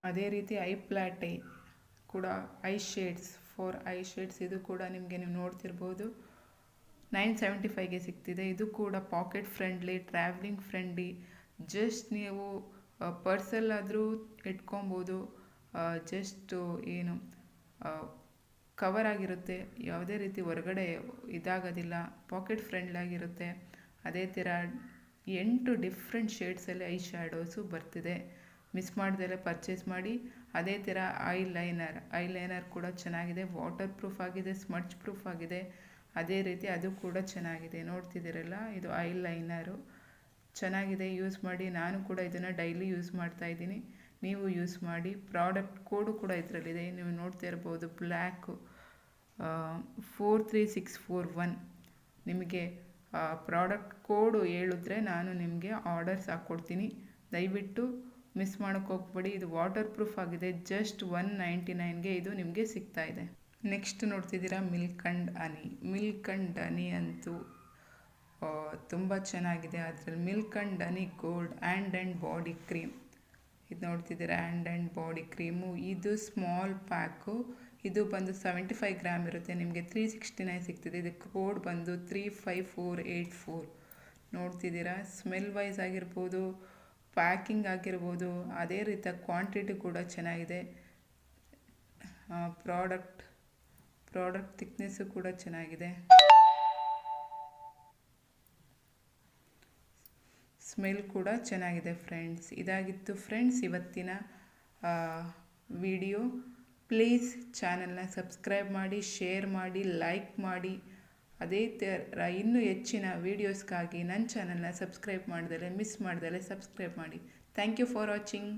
ಅದೇ ರೀತಿ ಐ ಪ್ಲಾಟೆ ಕೂಡ I shades for I shades, ಇದು ಕೂಡ ನಿಮಗೆ ನೀವು ನೋಡ್ತಿರ್ಬೋದು 975ಗೆ ಸಿಗ್ತಿದೆ. ಇದು ಕೂಡ packet friendly, travelling friendly, just ನೀವು ಪರ್ಸಲ್ಲಾದರೂ ಇಟ್ಕೊಬೋದು. ಜಸ್ಟ್ ಏನು ಕವರ್ ಆಗಿರುತ್ತೆ, ಯಾವುದೇ ರೀತಿ ಹೊರಗಡೆ ಇದಾಗೋದಿಲ್ಲ, ಪಾಕೆಟ್ ಫ್ರೆಂಡ್ಲಿ ಆಗಿರುತ್ತೆ. ಅದೇ ಥರ 8 ಡಿಫ್ರೆಂಟ್ ಶೇಡ್ಸಲ್ಲಿ ಐ ಶ್ಯಾಡೋಸು ಬರ್ತಿದೆ. ಮಿಸ್ ಮಾಡ್ದಲೇ ಪರ್ಚೇಸ್ ಮಾಡಿ. ಅದೇ ಥರ ಐಲೈನರ್ ಕೂಡ ಚೆನ್ನಾಗಿದೆ, ವಾಟರ್ ಪ್ರೂಫ್ ಆಗಿದೆ, ಸ್ಮಡ್ಜ್ ಪ್ರೂಫ್ ಆಗಿದೆ. ಅದೇ ರೀತಿ ಅದು ಕೂಡ ಚೆನ್ನಾಗಿದೆ, ನೋಡ್ತಿದ್ದೀರಲ್ಲ ಇದು ಐಲೈನರು ಚೆನ್ನಾಗಿದೆ, ಯೂಸ್ ಮಾಡಿ. ನಾನು ಕೂಡ ಇದನ್ನು ಡೈಲಿ ಯೂಸ್ ಮಾಡ್ತಾಯಿದ್ದೀನಿ, ನೀವು ಯೂಸ್ ಮಾಡಿ. ಪ್ರಾಡಕ್ಟ್ ಕೋಡು ಕೂಡ ಇದರಲ್ಲಿದೆ, ನೀವು ನೋಡ್ತಾ ಇರ್ಬೋದು, ಬ್ಲ್ಯಾಕು 43641. ನಿಮಗೆ ಪ್ರಾಡಕ್ಟ್ ಕೋಡು ಹೇಳಿದ್ರೆ ನಾನು ನಿಮಗೆ ಆರ್ಡರ್ಸ್ ಹಾಕ್ಕೊಡ್ತೀನಿ, ದಯವಿಟ್ಟು ಮಿಸ್ ಮಾಡೋಕ್ಕೆ ಹೋಗ್ಬೇಡಿ. ಇದು ವಾಟರ್ ಪ್ರೂಫ್ ಆಗಿದೆ, ಜಸ್ಟ್ 199ಗೆ ಇದು ನಿಮಗೆ ಸಿಗ್ತಾ ಇದೆ. ನೆಕ್ಸ್ಟ್ ನೋಡ್ತಿದ್ದೀರಾ ಮಿಲ್ಕ್ ಆ್ಯಂಡ್ ಹನಿ ಅಂತೂ ತುಂಬ ಚೆನ್ನಾಗಿದೆ. ಅದರಲ್ಲಿ milk and honey gold and body cream, ಇದು ನೋಡ್ತಿದ್ದೀರಾ ಆ್ಯಂಡ್ ಬಾಡಿ ಕ್ರೀಮು. ಇದು ಸ್ಮಾಲ್ ಪ್ಯಾಕು, ಇದು ಬಂದು 75 ಗ್ರಾಮ್ ಇರುತ್ತೆ, ನಿಮಗೆ 369 ಸಿಗ್ತಿದೆ. ಇದಕ್ಕೆ ಕೋಡ್ ಬಂದು 35484. ನೋಡ್ತಿದ್ದೀರಾ, ಸ್ಮೆಲ್ ವೈಸ್ ಆಗಿರ್ಬೋದು, ಪ್ಯಾಕಿಂಗ್ ಆಗಿರ್ಬೋದು, ಅದೇ ರೀತಿ ಕ್ವಾಂಟಿಟಿ ಕೂಡ ಚೆನ್ನಾಗಿದೆ. ಪ್ರಾಡಕ್ಟ್ ಥಿಕ್ನೆಸ್ಸು ಕೂಡ ಚೆನ್ನಾಗಿದೆ, ಸ್ಮೆಲ್ ಕೂಡ ಚೆನ್ನಾಗಿದೆ ಫ್ರೆಂಡ್ಸ್. ಇದಾಗಿತ್ತು ಫ್ರೆಂಡ್ಸ್ ಇವತ್ತಿನ ವಿಡಿಯೋ. ಪ್ಲೀಸ್ ಚಾನಲ್ನ ಸಬ್ಸ್ಕ್ರೈಬ್ ಮಾಡಿ, ಶೇರ್ ಮಾಡಿ, ಲೈಕ್ ಮಾಡಿ. ಅದೇ ಥರ ಇನ್ನೂ ಹೆಚ್ಚಿನ ವೀಡಿಯೋಸ್ಗಾಗಿ ನನ್ನ ಚಾನಲ್ನ ಸಬ್ಸ್ಕ್ರೈಬ್ ಮಾಡ್ದಲೆ ಮಿಸ್ ಮಾಡ್ದಲೆ ಸಬ್ಸ್ಕ್ರೈಬ್ ಮಾಡಿ. Thank you for watching.